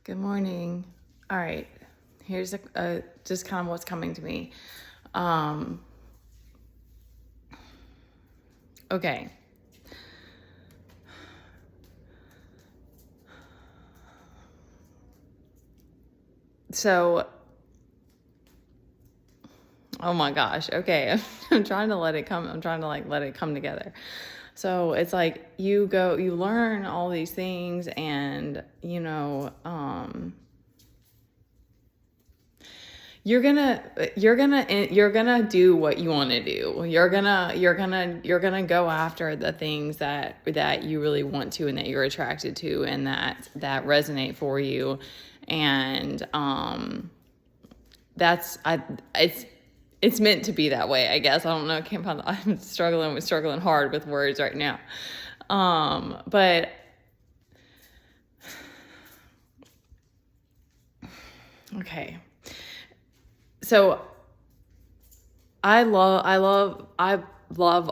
Good morning. All right. Here's just kind of what's coming to me. Okay. So, oh my gosh. Okay. I'm trying to let it come. I'm trying to let it come together. So it's like you learn all these things and, you're gonna do what you want to do. You're gonna go after the things that you really want to and that you're attracted to and that resonate for you. And it's meant to be that way, I guess. I don't know. I'm struggling hard with words right now. But okay. So I love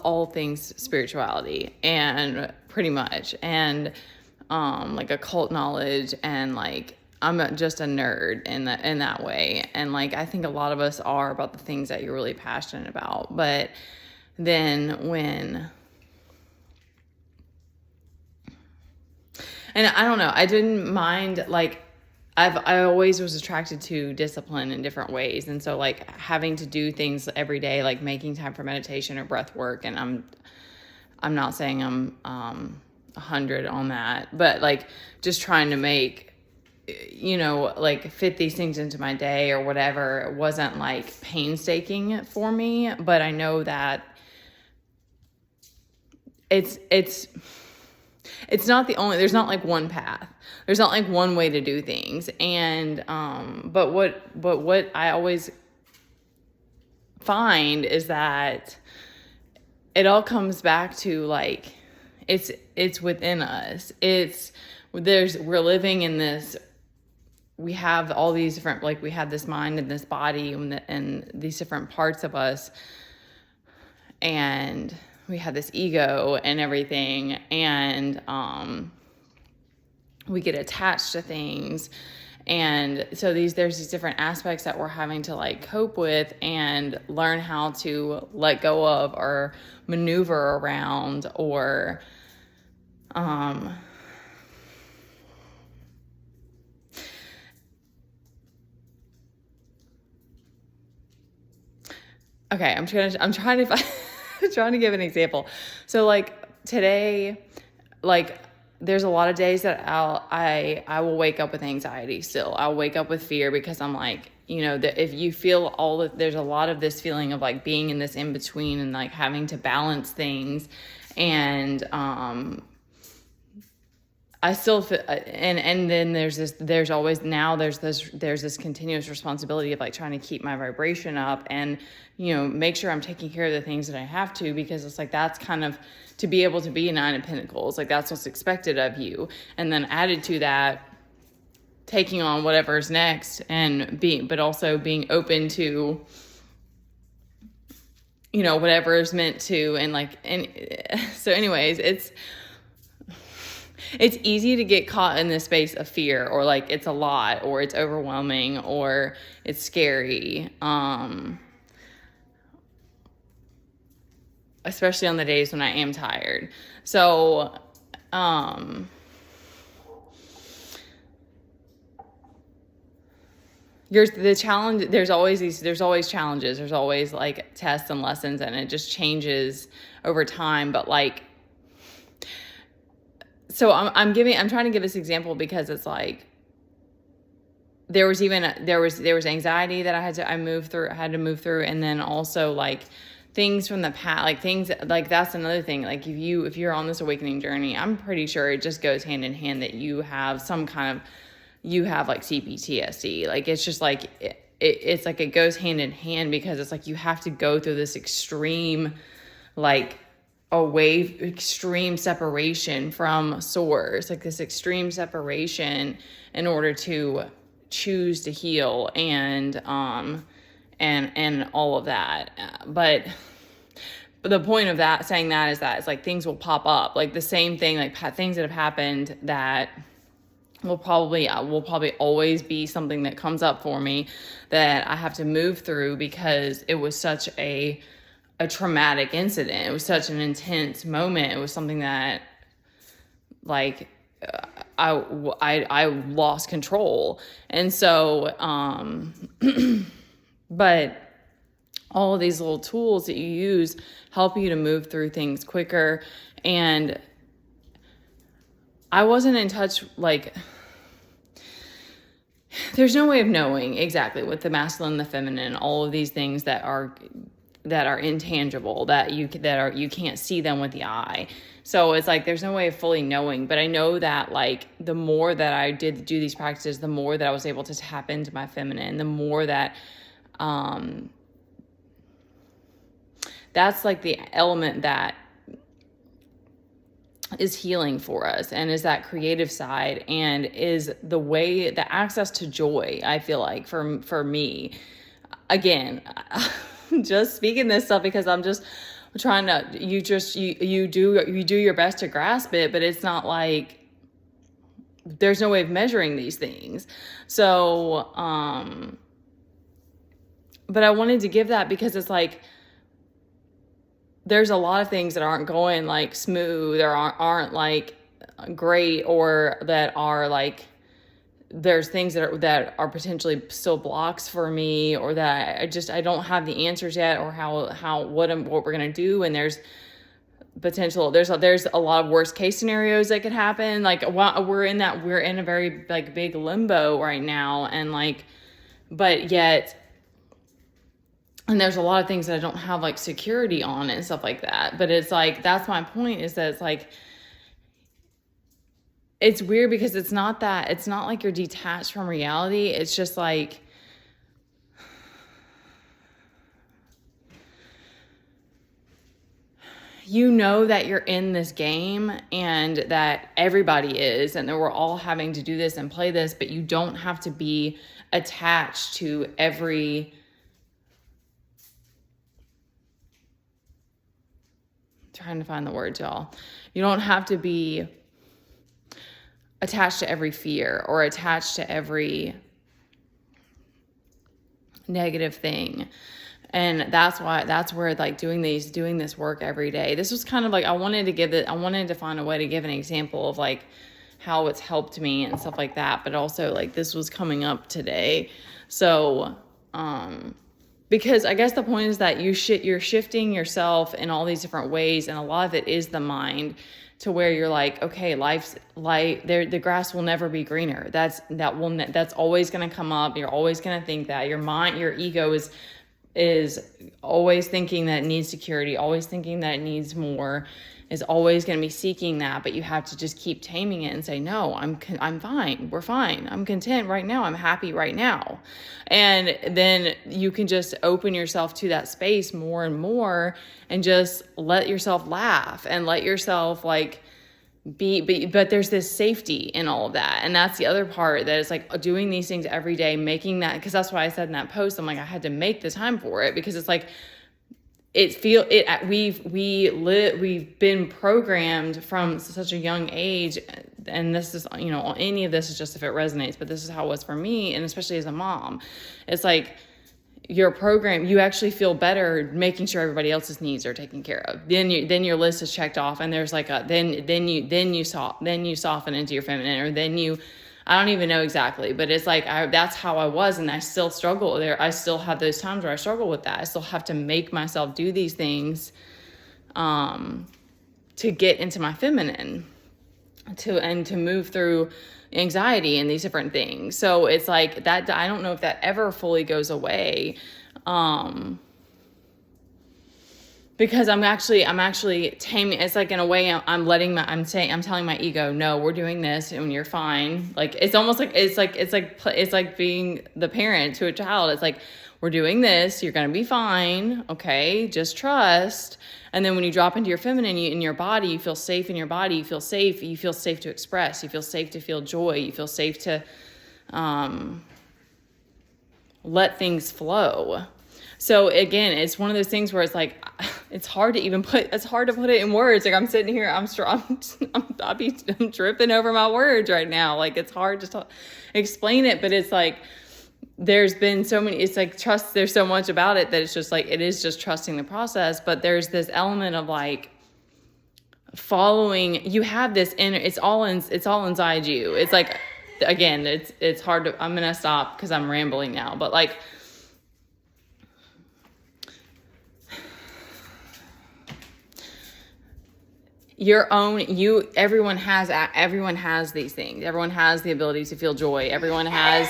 all things spirituality and pretty much and like occult knowledge and like I'm just a nerd in that way. And like I think a lot of us are about the things that you're really passionate about. But then and I don't know, I didn't mind like I always was attracted to discipline in different ways. And so like having to do things every day, like making time for meditation or breath work. And I'm not saying I'm 100 on that, but like just trying to make, like fit these things into my day or whatever. It wasn't like painstaking for me, but I know that it's not there's not like one path. There's not like one way to do things. And, but what I always find is that it all comes back to like, it's within us. We're living in this, we have all these different, like we have this mind and this body and these different parts of us. And we have this ego and everything. And, we get attached to things. And so there's these different aspects that we're having to like cope with and learn how to let go of or maneuver around or, okay, I'm trying to give an example. So like today, like there's a lot of days that I will wake up with anxiety still. I'll wake up with fear because I'm like, that if you feel there's a lot of this feeling of like being in this in between and like having to balance things. And, I still feel, and then there's this continuous responsibility of like trying to keep my vibration up and, make sure I'm taking care of the things that I have to, because it's like, that's kind of to be able to be a 9 of Pentacles. Like that's what's expected of you. And then added to that, taking on whatever's next but also being open to, whatever is meant to. So anyways, it's easy to get caught in this space of fear or like it's a lot or it's overwhelming or it's scary. Especially on the days when I am tired. So, the challenge, there's always challenges. There's always like tests and lessons and it just changes over time. But like, so I'm trying to give this example because it's like, there was anxiety that I had to move through. And then also like things from the past, like things like that's another thing. Like if you're on this awakening journey, I'm pretty sure it just goes hand in hand that you have like CPTSD. Like it's just like, it's like it goes hand in hand because it's like you have to go through this extreme, like extreme separation from source, like this extreme separation in order to choose to heal and all of that. But the point of saying that is that it's like things will pop up, like the same thing, like things that have happened that will probably always be something that comes up for me that I have to move through, because it was such a traumatic incident. It was such an intense moment. It was something that, like, I lost control. And so, but all of these little tools that you use help you to move through things quicker. And I wasn't in touch, like, there's no way of knowing exactly what the masculine and the feminine, all of these things that are intangible, that you can't see them with the eye. So it's like, there's no way of fully knowing, but I know that, like, the more that I did do these practices, the more that I was able to tap into my feminine, the more that, that's like the element that is healing for us, and is that creative side, and is the access to joy, I feel like, for me. Again, just speaking this stuff because I'm just trying to, you do your best to grasp it, but it's not like, there's no way of measuring these things. So, but I wanted to give that because it's like, there's a lot of things that aren't going, like, smooth, or aren't like great, or that are like, there's things that are potentially still blocks for me, or that I don't have the answers yet, or what we're going to do. And there's potential, there's a lot of worst case scenarios that could happen. Like, we're in a very, like, big limbo right now. And, like, but yet, and there's a lot of things that I don't have, like, security on and stuff like that. But it's like, that's my point, is that it's like, it's weird because it's not like you're detached from reality. It's just like, you know that you're in this game, and that everybody is, and that we're all having to do this and play this, but you don't have to be attached to every, trying to find the words, y'all. You don't have to be attached to every fear, or attached to every negative thing. And that's where, like, doing this work every day, this was kind of like, I wanted to find a way to give an example of, like, how it's helped me and stuff like that. But also, like, this was coming up today. So, because I guess the point is that you're shifting yourself in all these different ways, and a lot of it is the mind, to where you're like, okay, the grass will never be greener. That's always going to come up. You're always going to think that. Your ego is always thinking that it needs security, always thinking that it needs more, is always going to be seeking that. But you have to just keep taming it and say, no, I'm fine. We're fine. I'm content right now. I'm happy right now. And then you can just open yourself to that space more and more, and just let yourself laugh, and let yourself, like, but there's this safety in all of that. And that's the other part, that is, like, doing these things every day, making that, because that's why I said in that post, I'm like, I had to make the time for it, because it's like, we've been programmed from such a young age. And this is, any of this is just if it resonates, but this is how it was for me. And especially as a mom, it's like, your program, you actually feel better making sure everybody else's needs are taken care of. Then your list is checked off, and there's like then you soften into your feminine, or I don't even know exactly, but it's like, that's how I was. And I still struggle there. I still have those times where I struggle with that. I still have to make myself do these things, to get into my feminine, to move through anxiety and these different things. So it's like that, I don't know if that ever fully goes away. Because I'm actually taming. It's like, in a way, I'm telling my ego, no, we're doing this and you're fine. Like, it's almost like, it's like being the parent to a child. It's like, we're doing this, you're going to be fine. Okay. Just trust. And then when you drop into your feminine, in your body, you feel safe in your body. You feel safe to express. You feel safe to feel joy. You feel safe to, let things flow. So again, it's one of those things where it's like, it's hard to put it in words. Like I'm sitting here, I'm tripping over my words right now. Like it's hard to explain it, but it's like, there's been so many, it's like trust, there's so much about it that it's just like, it is just trusting the process. But there's this element of like following, you have this inner, it's all inside you. It's like, again, it's hard to, I'm going to stop because I'm rambling now, but like, everyone has these things. Everyone has the ability to feel joy. Everyone has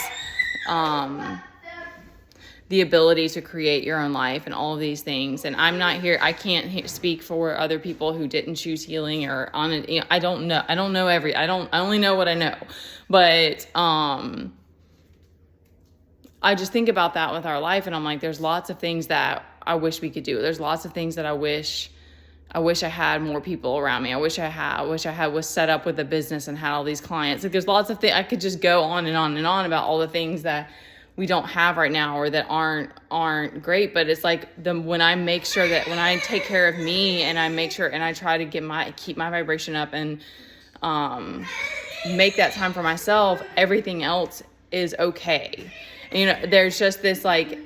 the ability to create your own life and all of these things. And I'm not here, I can't speak for other people who didn't choose healing or on it. You know, I don't know I only know what I know. But I just think about that with our life, and I'm like, there's lots of things that I wish we could do. There's lots of things that I wish I had more people around me. I wish I was set up with a business and had all these clients. Like there's lots of things, I could just go on and on and on about all the things that we don't have right now or that aren't great. But it's like when I take care of me and I make sure and I try to keep my vibration up and make that time for myself, everything else is okay. And, you know, there's just this like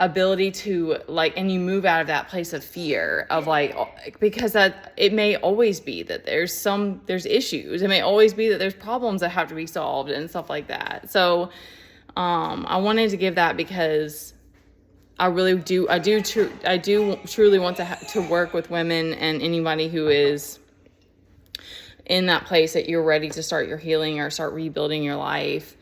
ability to like, and you move out of that place of fear of like, because that it may always be that there's issues. It may always be that there's problems that have to be solved and stuff like that. So I wanted to give that because I do truly want to work with women and anybody who is in that place that you're ready to start your healing or start rebuilding your life.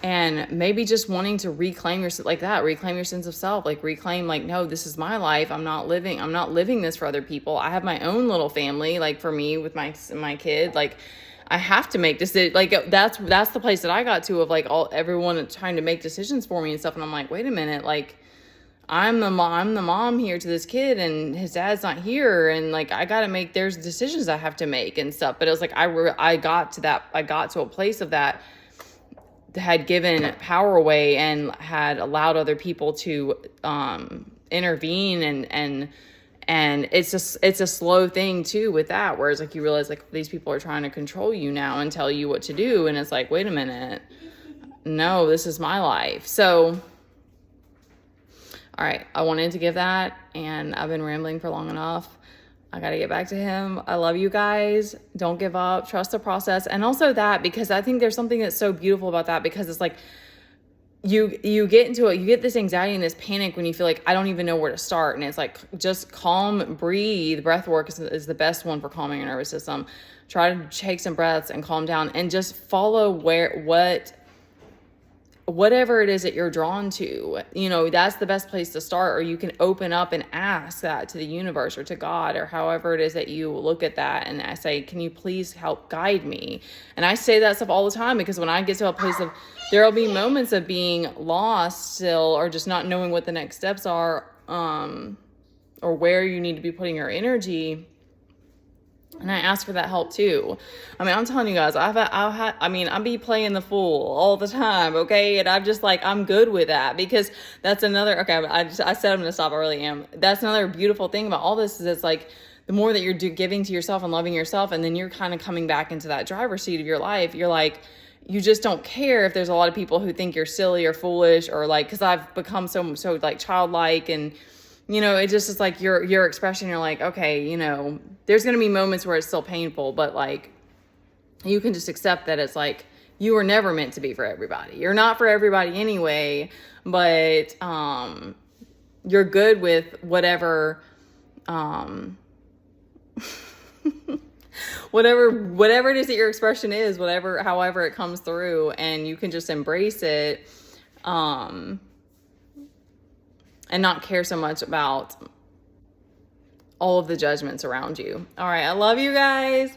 And maybe just wanting to reclaim your sense of self, like reclaim, like, no, this is my life. I'm not living this for other people. I have my own little family. Like for me with my kid, like I have to make decisions. Like that's the place that I got to of like everyone trying to make decisions for me and stuff. And I'm like, wait a minute, like I'm the mom here to this kid and his dad's not here. And like, there's decisions I have to make and stuff. But it was like, I got to a place of that had given power away and had allowed other people to intervene and it's a slow thing too with that, whereas like you realize like these people are trying to control you now and tell you what to do, and it's like, wait a minute, no, this is my life. So all right, I wanted to give that, and I've been rambling for long enough. I got to get back to him. I love you guys. Don't give up. Trust the process. And also that, because I think there's something that's so beautiful about that, because it's like you get into it, you get this anxiety and this panic when you feel like I don't even know where to start. And it's like, just calm, breathe. Breath work is the best one for calming your nervous system. Try to take some breaths and calm down and just follow whatever it is that you're drawn to, you know, that's the best place to start. Or you can open up and ask that to the universe or to God or however it is that you look at that. And I say, can you please help guide me? And I say that stuff all the time, because when I get to a place of, there'll be moments of being lost still, or just not knowing what the next steps are, or where you need to be putting your energy. And I ask for that help too. I mean, I'm telling you guys, I be playing the fool all the time, okay? And I'm just like, I'm good with that, because that's another, okay, I said I'm going to stop, I really am. That's another beautiful thing about all this, is it's like, the more that you're giving to yourself and loving yourself, and then you're kind of coming back into that driver's seat of your life, you're like, you just don't care if there's a lot of people who think you're silly or foolish, or like, because I've become so like childlike, and you know, it just is like your expression. You're like, okay, you know, there's going to be moments where it's still painful, but like, you can just accept that it's like, you were never meant to be for everybody. You're not for everybody anyway, but, you're good with whatever, whatever it is that your expression is, however it comes through, and you can just embrace it, and not care so much about all of the judgments around you. All right. I love you guys.